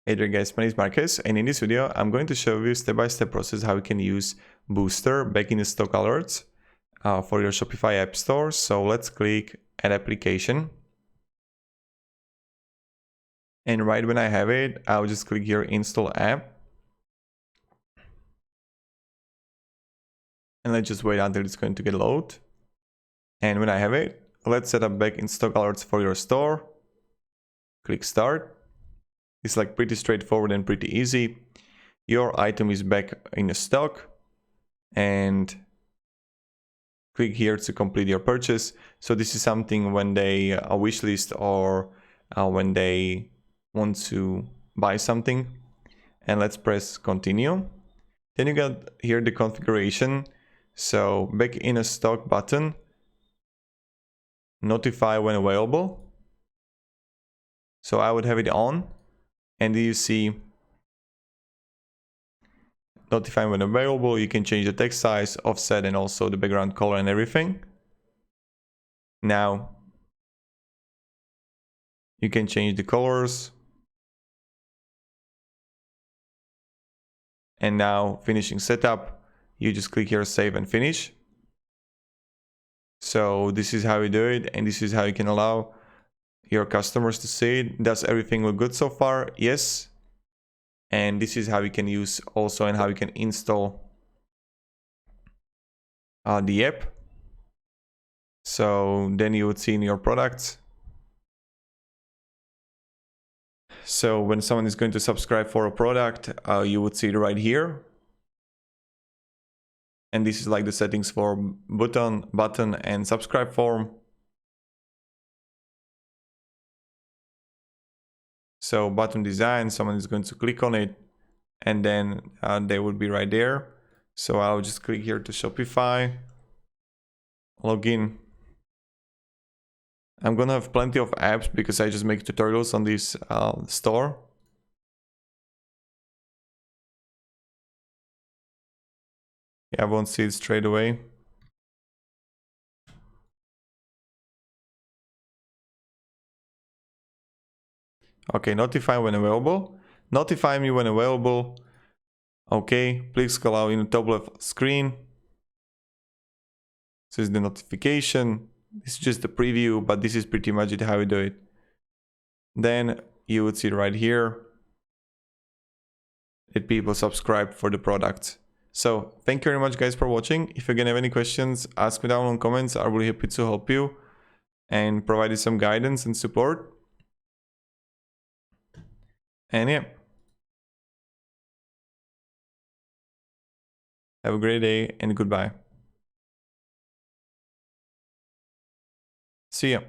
Hey there guys, my name is Marcus, and in this video I'm going to show you step-by-step process how you can use Booster back in stock alerts for your Shopify app store. So let's click Add Application. And right when I have it, I'll just click here Install App. And let's just wait until it's going to get load. And when I have it, let's set up back in stock alerts for your store. Click Start. It's like pretty straightforward and pretty easy. Your item is back in stock, and click here to complete your purchase. So this is something when they wish list or when they want to buy something. And let's press continue. Then you got here the configuration. So back in a stock button, notify when available. So I would have it on, and you see notify when available. You can change the text size, offset, and also the background color and everything. Now you can change the colors. And now finishing setup, you just click here save and finish. So this is how you do it, and this is how you can allow your customers to see it. Does everything look good so far? Yes. And this is how you can use also and how you can install the app. So then you would see in your products. So when someone is going to subscribe for a product, you would see it right here. And this is like the settings for button and subscribe form. So button design, someone is going to click on it, and then they would be right there. So I'll just click here to Shopify, login. I'm gonna have plenty of apps because I just make tutorials on this store. Yeah, I won't see it straight away. Okay, notify when available. Notify me when available. Okay, please allow in the top left screen. This is the notification. This is just the preview, but this is pretty much it how you do it. Then you would see right here that people subscribe for the product. So thank you very much guys for watching. If you again have any questions, ask me down in comments. I'm really happy to help you and provide you some guidance and support. And yeah, have a great day and goodbye. See ya.